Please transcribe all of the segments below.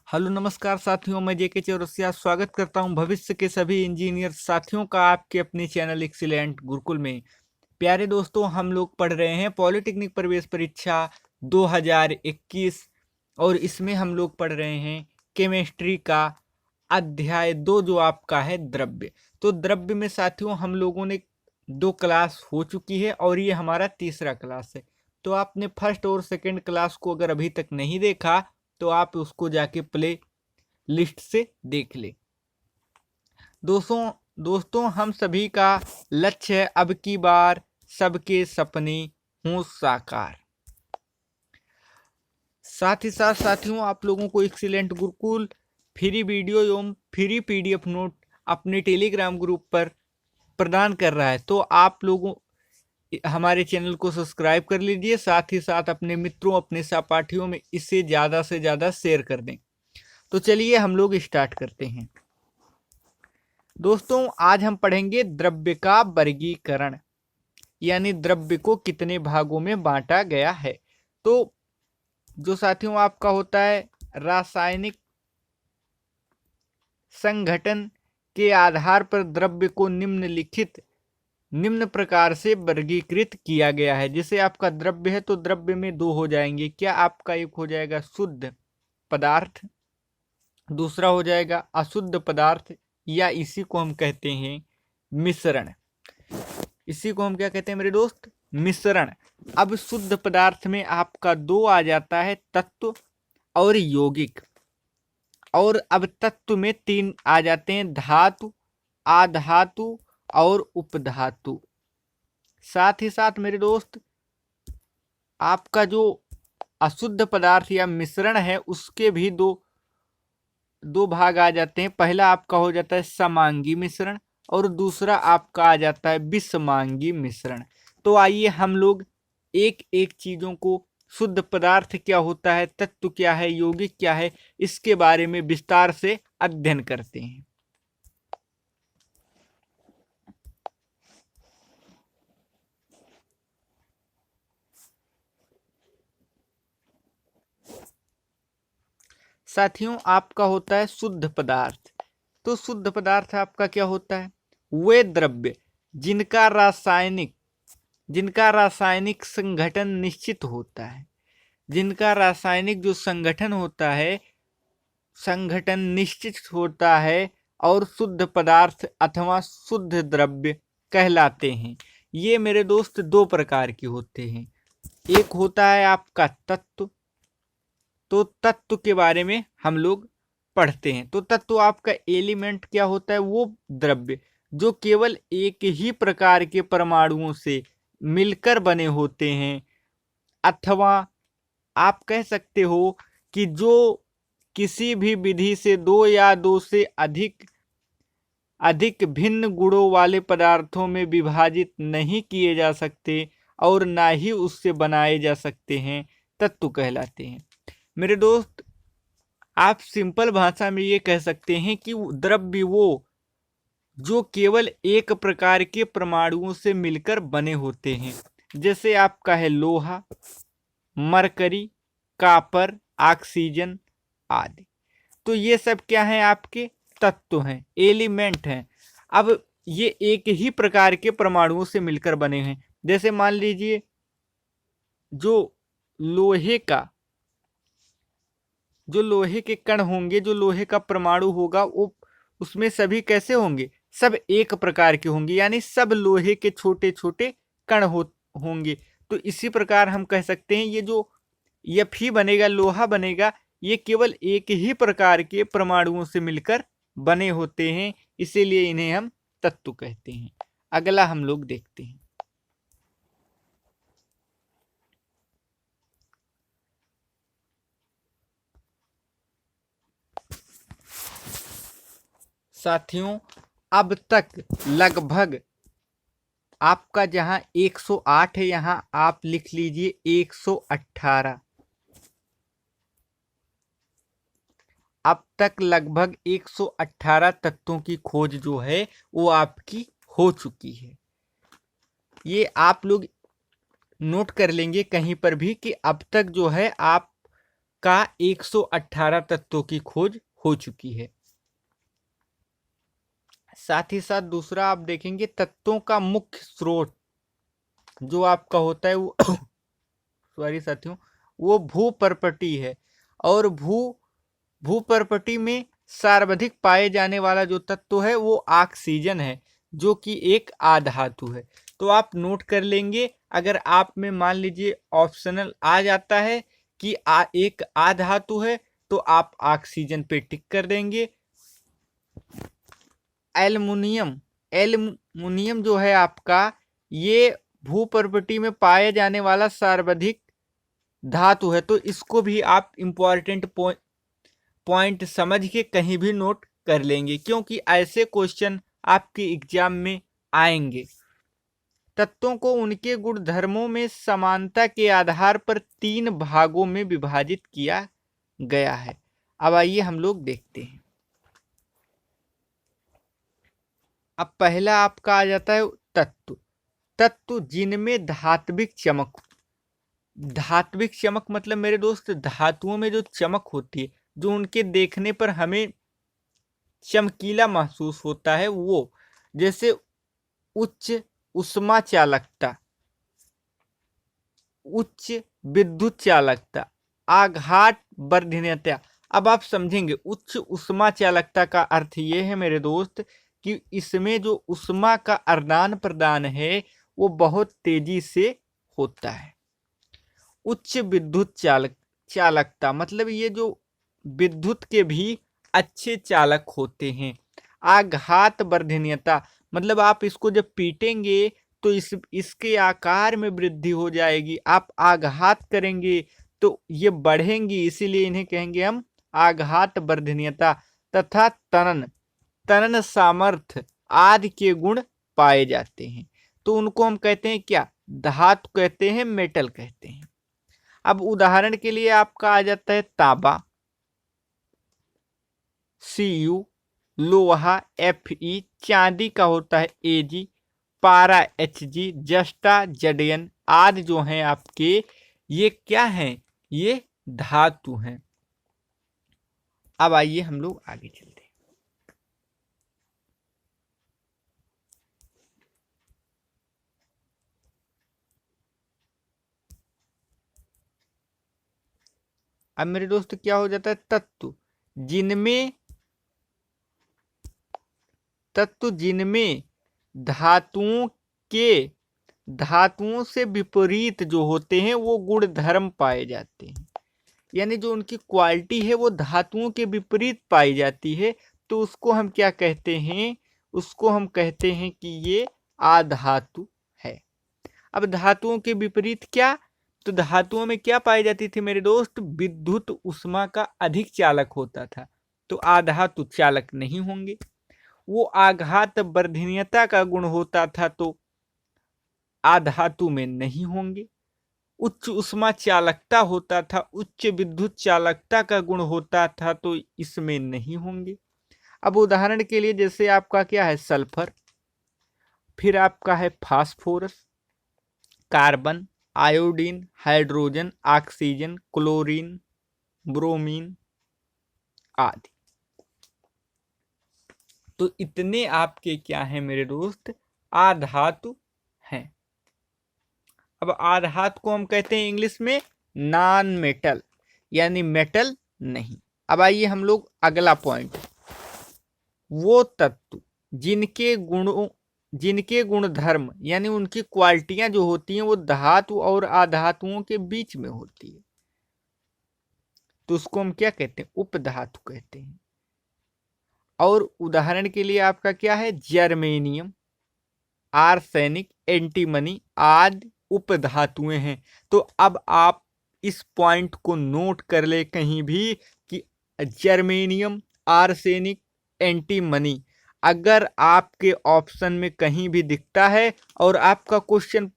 Hello नमस्कार साथियों, मैं जेके चौरसिया स्वागत करता हूं भविष्य के सभी इंजीनियर साथियों का आपके अपने चैनल एक्सीलेंट गुरुकुल में। प्यारे दोस्तों, हम लोग पढ़ रहे हैं पॉलिटेक्निक प्रवेश परीक्षा 2021 और इसमें हम लोग पढ़ रहे हैं केमिस्ट्री का अध्याय 2 जो आपका है द्रव्य। तो द्रव्य में साथियों हम लोगों ने 2 क्लास हो चुकी है और ये हमारा तीसरा क्लास है। तो आपने फर्स्ट और सेकंड क्लास को अगर अभी तक नहीं देखा तो आप उसको जाके प्ले लिस्ट से देख ले। दोस्तों हम सभी का लक्ष्य है अब की बार सबके सपने हों साकार। साथ ही साथ साथियों आप लोगों को एक्सीलेंट गुरुकुल फ्री वीडियो एवं फ्री पीडीएफ नोट अपने टेलीग्राम ग्रुप पर प्रदान कर रहा है। तो आप लोगों हमारे चैनल को सब्सक्राइब कर लीजिए, साथ ही साथ अपने मित्रों अपने सहपाठियों में इसे ज़्यादा से ज़्यादा शेयर कर दें। तो चलिए हम लोग स्टार्ट करते हैं। दोस्तों आज हम पढ़ेंगे द्रव्य का वर्गीकरण, यानी द्रव्य को कितने भागों में बांटा गया है। तो जो साथियों आपका होता है रासायनिक संघटन के आधार पर द्रव्य को निम्न प्रकार से वर्गीकृत किया गया है। जैसे आपका द्रव्य है तो द्रव्य में 2 हो जाएंगे। क्या आपका एक हो जाएगा शुद्ध पदार्थ, दूसरा हो जाएगा अशुद्ध पदार्थ, या इसी को हम कहते हैं मिश्रण। इसी को हम क्या कहते हैं मेरे दोस्त? मिश्रण। अब शुद्ध पदार्थ में आपका 2 आ जाता है, तत्व और यौगिक। और अब तत्व में 3 आ जाते हैं, धातु, आधातु और उपधातु। साथ ही साथ मेरे दोस्त आपका जो अशुद्ध पदार्थ या मिश्रण है उसके भी दो भाग आ जाते हैं। पहला आपका हो जाता है समांगी मिश्रण और दूसरा आपका आ जाता है विषमांगी मिश्रण। तो आइए हम लोग एक एक चीजों को, शुद्ध पदार्थ क्या होता है, तत्व क्या है, यौगिक क्या है, इसके बारे में विस्तार से अध्ययन करते हैं। साथियों आपका होता है शुद्ध पदार्थ। तो शुद्ध पदार्थ आपका क्या होता है? वे द्रव्य जिनका रासायनिक संगठन निश्चित होता है, जिनका रासायनिक जो संगठन होता है, संगठन निश्चित होता है और शुद्ध पदार्थ अथवा शुद्ध द्रव्य कहलाते हैं। ये मेरे दोस्त 2 प्रकार के होते हैं। एक होता है आपका तत्व। तो तत्व के बारे में हम लोग पढ़ते हैं। तो तत्व आपका एलिमेंट क्या होता है? वो द्रव्य जो केवल एक ही प्रकार के परमाणुओं से मिलकर बने होते हैं, अथवा आप कह सकते हो कि जो किसी भी विधि से 2 या 2 से अधिक भिन्न गुणों वाले पदार्थों में विभाजित नहीं किए जा सकते और ना ही उससे बनाए जा सकते हैं, तत्व कहलाते हैं। मेरे दोस्त आप सिंपल भाषा में ये कह सकते हैं कि द्रव्य वो जो केवल एक प्रकार के परमाणुओं से मिलकर बने होते हैं। जैसे आपका है लोहा, मरकरी, कॉपर, ऑक्सीजन आदि। तो ये सब क्या है? आपके तत्व हैं, एलिमेंट हैं। अब ये एक ही प्रकार के परमाणुओं से मिलकर बने हैं। जैसे मान लीजिए जो लोहे के कण होंगे, जो लोहे का परमाणु होगा, वो उसमें सभी कैसे होंगे? सब एक प्रकार के होंगे, यानी सब लोहे के छोटे छोटे कण होंगे। तो इसी प्रकार हम कह सकते हैं ये जो Fe बनेगा, लोहा बनेगा, ये केवल एक ही प्रकार के परमाणुओं से मिलकर बने होते हैं, इसीलिए इन्हें हम तत्व कहते हैं। अगला हम लोग देखते हैं। साथियों अब तक लगभग आपका जहां 108 है, यहां आप लिख लीजिए 118। अब तक लगभग 118 तत्वों की खोज जो है वो आपकी हो चुकी है। ये आप लोग नोट कर लेंगे कहीं पर भी कि अब तक जो है आप का 118 तत्वों की खोज हो चुकी है। साथ ही साथ दूसरा आप देखेंगे तत्वों का मुख्य स्रोत जो आपका होता है वो सॉरी साथियों, वो भूपर्पटी है। और भूपर्पटी में सर्वाधिक पाए जाने वाला जो तत्व है वो ऑक्सीजन है, जो कि एक आधातु है। तो आप नोट कर लेंगे, अगर आप में मान लीजिए ऑप्शनल आ जाता है कि एक आधातु है तो आप ऑक्सीजन पे टिक कर देंगे। एल्युमिनियम जो है आपका, ये भूपर्पटी में पाए जाने वाला सर्वाधिक धातु है, तो इसको भी आप इंपॉर्टेंट पॉइंट समझ के कहीं भी नोट कर लेंगे, क्योंकि ऐसे क्वेश्चन आपके एग्जाम में आएंगे। तत्वों को उनके गुण धर्मों में समानता के आधार पर 3 भागों में विभाजित किया गया है। अब आइए हम लोग देखते हैं। अब पहला आपका आ जाता है तत्व जिनमें धात्विक चमक मतलब मेरे दोस्त धातुओं में जो चमक होती है, जो उनके देखने पर हमें चमकीला महसूस होता है, वो जैसे उच्च उष्मा चालकता, उच्च विद्युत चालकता, आघात वर्धनीयता। अब आप समझेंगे उच्च उष्मा चालकता का अर्थ ये है मेरे दोस्त कि इसमें जो उष्मा का आदान प्रदान है वो बहुत तेजी से होता है। उच्च विद्युत चालकता मतलब ये जो विद्युत के भी अच्छे चालक होते हैं। आघात वर्धनीयता मतलब आप इसको जब पीटेंगे तो इसके आकार में वृद्धि हो जाएगी, आप आघात करेंगे तो ये बढ़ेंगी, इसीलिए इन्हें कहेंगे हम आघात वर्धनीयता। तथा तनन सामर्थ्य आदि के गुण पाए जाते हैं, तो उनको हम कहते हैं क्या, धातु कहते हैं, मेटल कहते हैं। अब उदाहरण के लिए आपका आ जाता है तांबा Cu, लोहा Fe, चांदी का होता है Ag, पारा Hg, जस्टा Zn आदि जो हैं आपके, ये क्या हैं, ये धातु हैं। अब आइए हम लोग आगे चलते हैं। अब मेरे दोस्त क्या हो जाता है, तत्व जिनमें धातुओं से विपरीत जो होते हैं वो गुण धर्म पाए जाते हैं, यानी जो उनकी क्वालिटी है वो धातुओं के विपरीत पाई जाती है, तो उसको हम क्या कहते हैं, उसको हम कहते हैं कि ये आधातु है। अब धातुओं के विपरीत क्या, तो धातुओं में क्या पाई जाती थी मेरे दोस्त, विद्युत उष्मा का अधिक चालक होता था, तो आधातु चालक नहीं होंगे। वो आघात वर्धनीयता का गुण होता था तो आधातु में नहीं होंगे। उच्च उष्मा चालकता होता था, उच्च विद्युत चालकता का गुण होता था, तो इसमें नहीं होंगे। अब उदाहरण के लिए जैसे आपका क्या है, सल्फर, फिर आपका है phosphorus, carbon, iodine, hydrogen, oxygen, chlorine, bromine आदि। तो इतने आपके क्या हैं मेरे दोस्त, आधातु हैं। अब आधातु को हम कहते हैं इंग्लिश में नॉन मेटल, यानी मेटल नहीं। अब आइए हम लोग अगला पॉइंट, वो तत्व जिनके गुण धर्म यानी उनकी क्वालिटियां जो होती हैं वो धातु और आधातुओं के बीच में होती है, तो उसको हम क्या कहते हैं, उपधातु कहते हैं। और उदाहरण के लिए आपका क्या है, जर्मेनियम, आर्सेनिक, एंटीमनी आदि उपधातुएं हैं। तो अब आप इस पॉइंट को नोट कर ले कहीं भी कि जर्मेनियम, आर्सेनिक, एंटीमनी अगर आपके ऑप्शन में कहीं भी दिखता है और आपका क्वेश्चन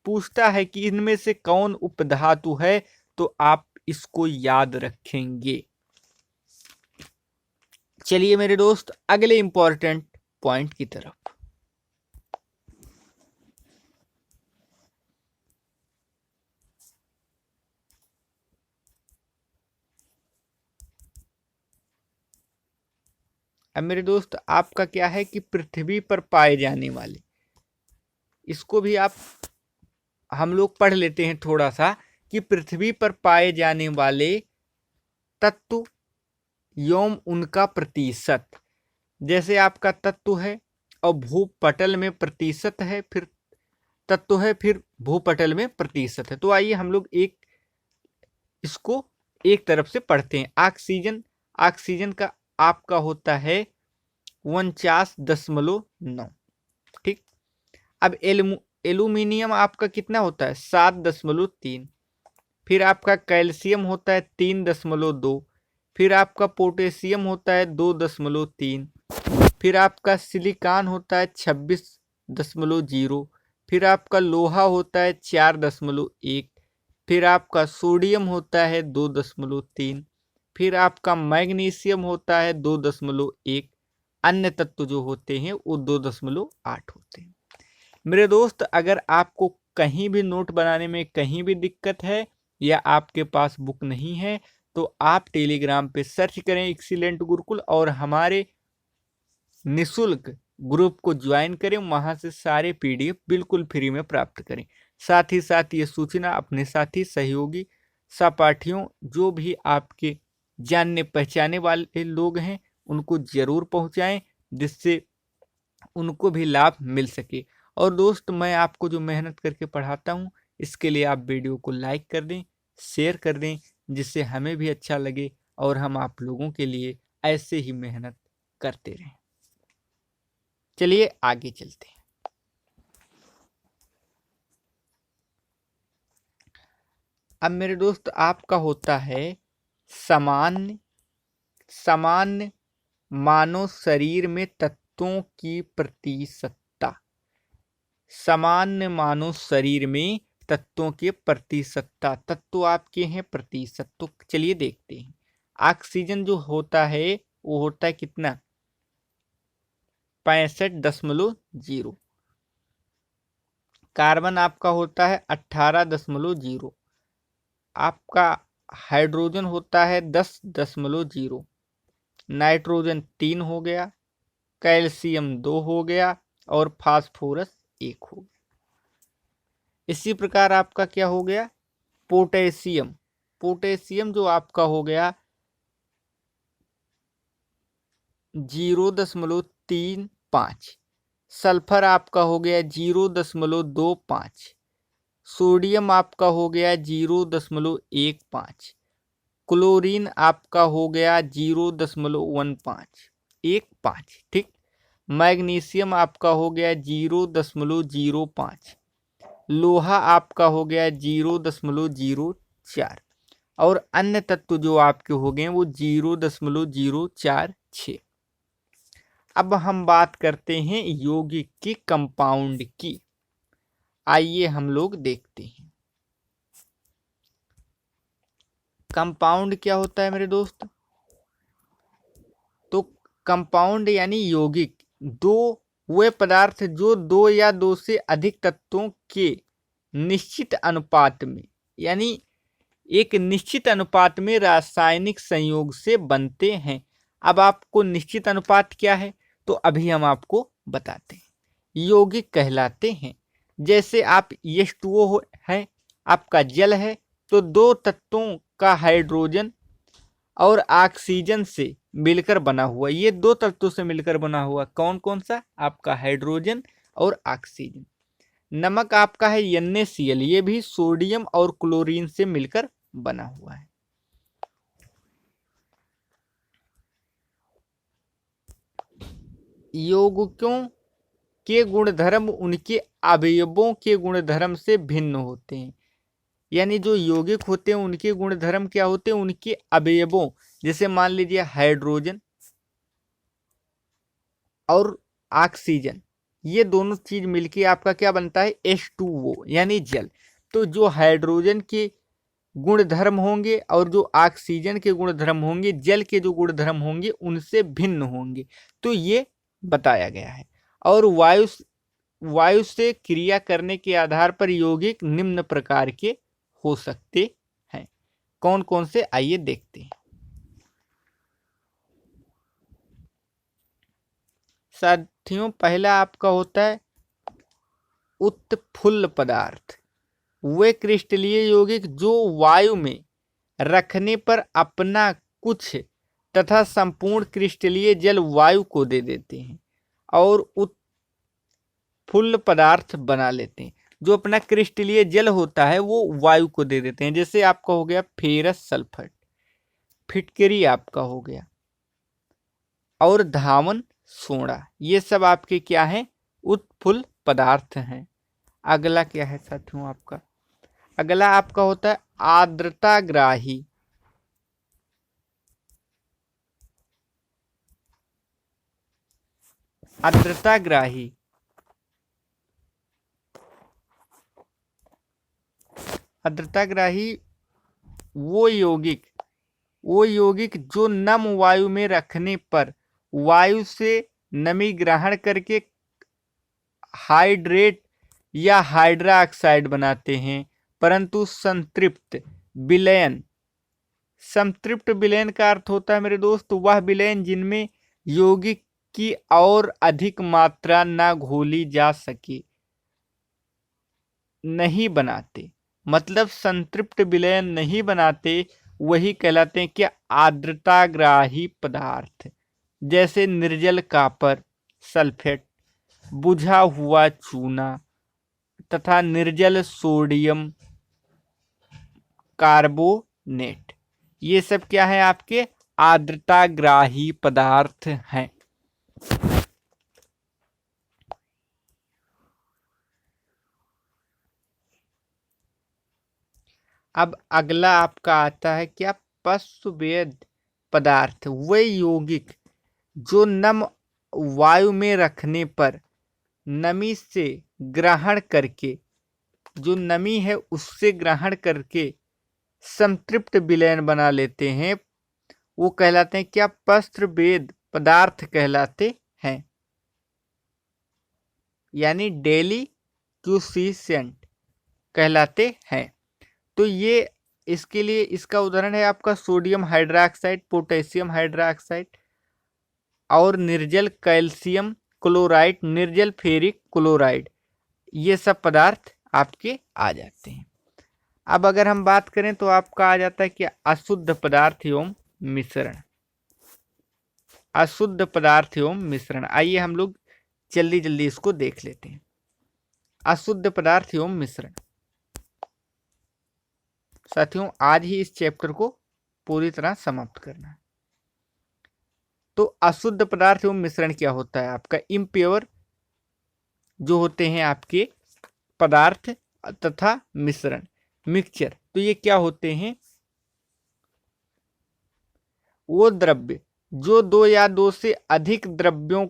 पूछता है कि इनमें से कौन उपधातु है, तो आप इसको याद रखेंगे। चलिए मेरे दोस्त अगले इंपॉर्टेंट पॉइंट की तरफ। अब मेरे दोस्त आपका क्या है कि पृथ्वी पर पाए जाने वाले, इसको भी आप हम लोग पढ़ लेते हैं थोड़ा सा, कि पृथ्वी पर पाए जाने वाले तत्व एवं उनका प्रतिशत। जैसे आपका तत्व है और भूपटल में प्रतिशत है, फिर तत्व है, फिर भूपटल में प्रतिशत है। तो आइए हम लोग इसको एक तरफ से पढ़ते हैं। ऑक्सीजन, ऑक्सीजन का आपका होता है 49.9, ठीक। अब एल्यूमिनियम आपका कितना होता है 7.3। फिर आपका कैल्शियम होता है 3.2। फिर आपका पोटेशियम होता है 2.3। फिर आपका सिलिकॉन होता है 26.0। फिर आपका लोहा होता है 4.1। फिर आपका सोडियम होता है 2.3। फिर आपका मैग्नीशियम होता है 2.1। अन्य तत्व जो होते हैं वो 2.8 होते हैं। मेरे दोस्त, अगर आपको कहीं भी नोट बनाने में कहीं भी दिक्कत है या आपके पास बुक नहीं है, तो आप टेलीग्राम पे सर्च करें एक्सीलेंट गुरुकुल और हमारे निशुल्क ग्रुप को ज्वाइन करें। वहां से सारे पीडीएफ बिल्कुल फ्री में प्राप्त करें। साथ ही साथ ये सूचना अपने साथी, सहयोगी, सहपाठियों, जो भी आपके जानने पहचाने वाले लोग हैं उनको जरूर पहुंचाएं, जिससे उनको भी लाभ मिल सके। और दोस्त, मैं आपको जो मेहनत करके पढ़ाता हूँ इसके लिए आप वीडियो को लाइक कर दें, शेयर कर दें, जिससे हमें भी अच्छा लगे और हम आप लोगों के लिए ऐसे ही मेहनत करते रहें। चलिए आगे चलते हैं। अब मेरे दोस्त आपका होता है सामान्य, सामान्य मानव शरीर में तत्वों की प्रतिशतता। सामान्य मानव शरीर में तत्वों के प्रतिशतता, तत्व आपके हैं प्रतिशत। तो चलिए देखते हैं। ऑक्सीजन जो होता है वो होता है कितना 65.0। कार्बन आपका होता है 18.0। आपका हाइड्रोजन होता है 10.0। नाइट्रोजन 3 हो गया, कैल्शियम 2 हो गया और फास्फोरस 1 हो गया। इसी प्रकार आपका क्या हो गया पोटेशियम। पोटेशियम जो आपका हो गया 0.35। सल्फर आपका हो गया 0.25। सोडियम आपका हो गया 0.15। क्लोरीन आपका हो गया 0.15, ठीक। मैग्नीशियम आपका हो गया 0.05। लोहा आपका हो गया 0.04 और अन्य तत्व जो आपके हो गए वो 0.046। अब हम बात करते हैं यौगिक की, कंपाउंड की। आइए हम लोग देखते हैं कंपाउंड क्या होता है मेरे दोस्त। तो कंपाउंड यानी यौगिक, वे पदार्थ जो 2 या 2 से अधिक तत्वों के निश्चित अनुपात में, यानी एक निश्चित अनुपात में रासायनिक संयोग से बनते हैं। अब आपको निश्चित अनुपात क्या है तो अभी हम आपको बताते हैं। यौगिक कहलाते हैं, जैसे आप H2O है, आपका जल है, तो 2 तत्वों का हाइड्रोजन और ऑक्सीजन से मिलकर बना हुआ, ये 2 तत्वों से मिलकर बना हुआ कौन कौन सा आपका हाइड्रोजन और ऑक्सीजन। नमक आपका है NaCl, ये भी सोडियम और क्लोरीन से मिलकर बना हुआ है। यौगिकों के गुणधर्म उनके अवयवों के गुणधर्म से भिन्न होते हैं। यानी जो यौगिक होते हैं उनके गुणधर्म क्या होते हैं, उनके अवयवों, जैसे मान लीजिए हाइड्रोजन और ऑक्सीजन, ये दोनों चीज मिलके आपका क्या बनता है H2O यानी जल। तो जो हाइड्रोजन के गुणधर्म होंगे और जो ऑक्सीजन के गुणधर्म होंगे, जल के जो गुणधर्म होंगे उनसे भिन्न होंगे, तो ये बताया गया है। और वायु से क्रिया करने के आधार पर यौगिक निम्न प्रकार के हो सकते हैं। कौन कौन से आइए देखते हैं। साथियों पहला आपका होता है उत्फुल्ल पदार्थ, वे क्रिस्टलीय यौगिक जो वायु में रखने पर अपना कुछ तथा संपूर्ण क्रिस्टलीय जल वायु को दे देते हैं और उत्फुल्ल पदार्थ बना लेते हैं। जो अपना क्रिस्टलीय जल होता है वो वायु को दे देते हैं। जैसे आपका हो गया फेरस सल्फेट, फिटकरी आपका हो गया, और धावन सोडा, ये सब आपके क्या है, उत्फुल्ल पदार्थ हैं। अगला क्या है साथियों आपका, अगला आपका होता है आर्द्रताग्राही। आर्द्रताग्राही आर्द्रताग्राही वो यौगिक जो नम वायु में रखने पर वायु से नमी ग्रहण करके हाइड्रेट या हाइड्रा ऑक्साइड बनाते हैं, परंतु संतृप्त विलयन का अर्थ होता है मेरे दोस्त वह विलयन जिनमें यौगिक की और अधिक मात्रा न घोली जा सके, नहीं बनाते, मतलब संतृप्त विलयन नहीं बनाते, वही कहलाते हैं क्या, आर्द्रताग्राही पदार्थ। जैसे निर्जल कॉपर सल्फेट, बुझा हुआ चूना तथा निर्जल सोडियम कार्बोनेट, ये सब क्या है आपके आर्द्रताग्राही पदार्थ हैं। अब अगला आपका आता है क्या, पशुवेद पदार्थ, वे यौगिक जो नम वायु में रखने पर नमी से ग्रहण करके, जो नमी है उससे ग्रहण करके संतृप्त विलयन बना लेते हैं, वो कहलाते हैं क्या, पशुवेद पदार्थ कहलाते हैं, यानी डेलिक्यूसेंट कहलाते हैं। तो ये इसके लिए इसका उदाहरण है आपका सोडियम हाइड्रोक्साइड, पोटेशियम हाइड्रोक्साइड और निर्जल कैल्शियम क्लोराइड, निर्जल फेरिक क्लोराइड, ये सब पदार्थ आपके आ जाते हैं। अब अगर हम बात करें तो आपका आ जाता है कि अशुद्ध पदार्थ एवं मिश्रण। अशुद्ध पदार्थ एवं मिश्रण, आइए हम लोग जल्दी जल्दी इसको देख लेते हैं। अशुद्ध पदार्थ एवं मिश्रण साथियों आज ही इस चैप्टर को पूरी तरह समाप्त करना है। तो अशुद्ध पदार्थ एवं मिश्रण क्या होता है आपका, इम्प्योर जो होते हैं आपके पदार्थ तथा मिश्रण मिक्सचर, तो ये क्या होते हैं, वो द्रव्य जो दो या दो से अधिक द्रव्यों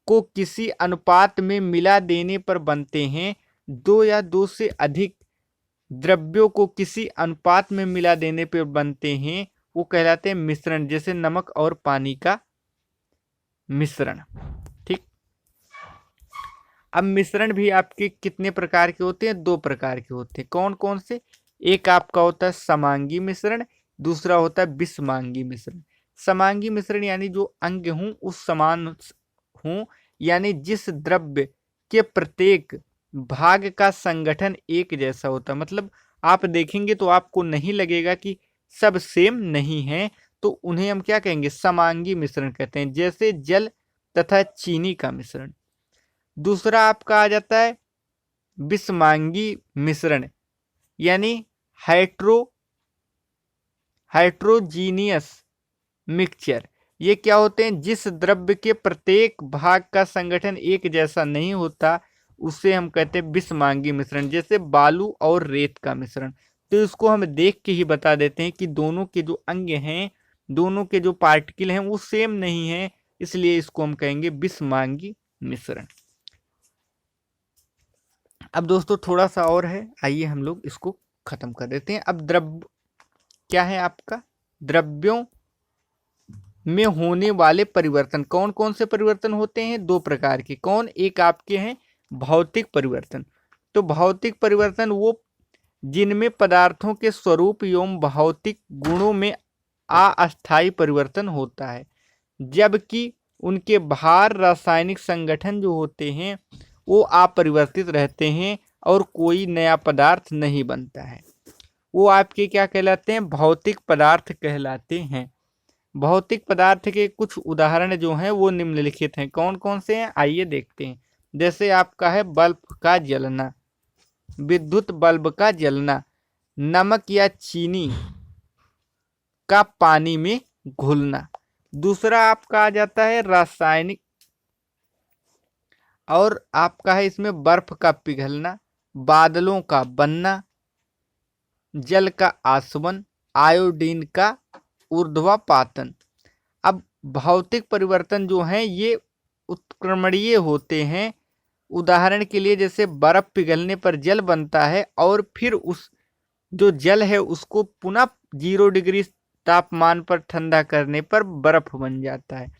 को किसी अनुपात में मिला देने पर बनते हैं। दो या दो से अधिक द्रव्यों को किसी अनुपात में मिला देने पर बनते हैं, वो कहलाते हैं मिश्रण। जैसे नमक और पानी का मिश्रण। ठीक, अब मिश्रण भी आपके कितने प्रकार के होते हैं, दो प्रकार के होते हैं। कौन कौन से, एक आपका होता है समांगी मिश्रण, दूसरा होता है विषमांगी मिश्रण। समांगी मिश्रण यानी जो अंग हूं उस समान हूं, यानी जिस द्रव्य के प्रत्येक भाग का संगठन एक जैसा होता है। मतलब आप देखेंगे तो आपको नहीं लगेगा कि सब सेम नहीं है, तो उन्हें हम क्या कहेंगे, समांगी मिश्रण कहते हैं। जैसे जल तथा चीनी का मिश्रण। दूसरा आपका आ जाता है विषमांगी मिश्रण, यानी हाइड्रोजीनियस मिक्सचर। ये क्या होते हैं, जिस द्रव्य के प्रत्येक भाग का संगठन एक जैसा नहीं होता, उसे हम कहते हैं विषमांगी मिश्रण। जैसे बालू और रेत का मिश्रण। तो इसको हम देख के ही बता देते हैं कि दोनों के जो अंग हैं, दोनों के जो पार्टिकल हैं वो सेम नहीं है, इसलिए इसको हम कहेंगे विषमांगी मिश्रण। अब दोस्तों थोड़ा सा और है, आइए हम लोग इसको खत्म कर देते हैं। अब द्रव्य क्या है आपका, द्रव्यों में होने वाले परिवर्तन। कौन कौन से परिवर्तन होते हैं, दो प्रकार के। कौन, एक आपके हैं भौतिक परिवर्तन। तो भौतिक परिवर्तन वो जिनमें पदार्थों के स्वरूप एवं भौतिक गुणों में अस्थायी परिवर्तन होता है, जबकि उनके भार रासायनिक संगठन जो होते हैं वो अपरिवर्तित रहते हैं और कोई नया पदार्थ नहीं बनता है। वो आपके क्या कहलाते हैं? भौतिक पदार्थ कहलाते हैं। भौतिक पदार्थ के कुछ उदाहरण जो हैं वो निम्नलिखित हैं। कौन कौन से हैं आइए देखते हैं। जैसे आपका है बल्ब का जलना, विद्युत बल्ब का जलना, नमक या चीनी का पानी में घुलना। दूसरा आपका आ जाता है रासायनिक, और आपका है इसमें बर्फ का पिघलना, बादलों का बनना, जल का आसवन, आयोडीन का ऊर्ध्वपातन। अब भौतिक परिवर्तन जो हैं ये उत्क्रमणीय होते हैं। उदाहरण के लिए जैसे बर्फ पिघलने पर जल बनता है और फिर उस जो जल है उसको पुनः 0 डिग्री तापमान पर ठंडा करने पर बर्फ बन जाता है।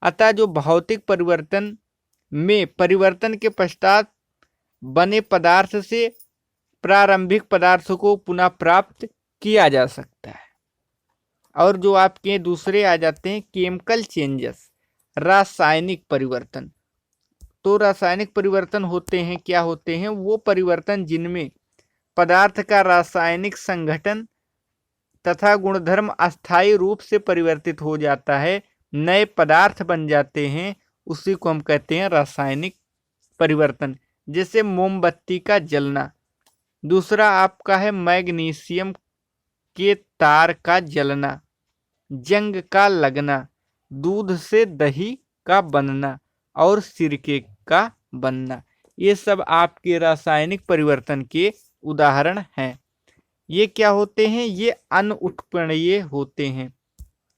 अतः जो भौतिक परिवर्तन में परिवर्तन के पश्चात बने पदार्थ से प्रारंभिक पदार्थों को पुनः प्राप्त किया जा सकता है। और जो आपके दूसरे आ जाते हैं केमिकल चेंजेस, रासायनिक परिवर्तन। तो रासायनिक परिवर्तन होते हैं, क्या होते हैं? वो परिवर्तन जिनमें पदार्थ का रासायनिक संगठन तथा गुणधर्म अस्थायी रूप से परिवर्तित हो जाता है, नए पदार्थ बन जाते हैं, उसी को हम कहते हैं रासायनिक परिवर्तन। जैसे मोमबत्ती का जलना। दूसरा आपका है मैग्नीशियम के तार का जलना, जंग का लगना, दूध से दही का बनना और सिरके का बनना। ये सब आपके रासायनिक परिवर्तन के उदाहरण हैं। ये क्या होते हैं? ये अनुत्क्रमणीय होते हैं।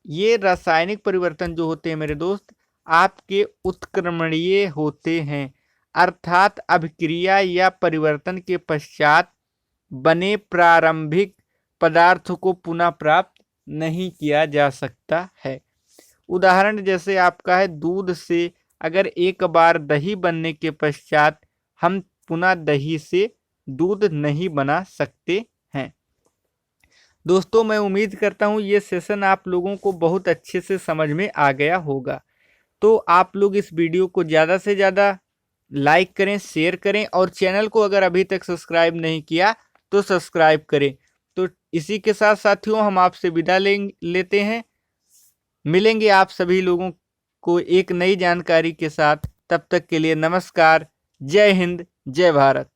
ये रासायनिक परिवर्तन जो होते हैं मेरे दोस्त आपके उत्क्रमणीय होते हैं, अर्थात अभिक्रिया या परिवर्तन के पश्चात बने प्रारंभिक पदार्थ को पुनः प्राप्त नहीं किया जा सकता है। उदाहरण जैसे आपका है दूध से अगर एक बार दही बनने के पश्चात हम पुनः दही से दूध नहीं बना सकते हैं। दोस्तों मैं उम्मीद करता हूँ ये सेशन आप लोगों को बहुत अच्छे से समझ में आ गया होगा। तो आप लोग इस वीडियो को ज़्यादा से ज़्यादा लाइक करें, शेयर करें और चैनल को अगर अभी तक सब्सक्राइब नहीं किया तो सब्सक्राइब करें। तो इसी के साथ साथियों हम आपसे विदा लेते हैं। मिलेंगे आप सभी लोगों को एक नई जानकारी के साथ। तब तक के लिए नमस्कार। जय हिंद, जय भारत।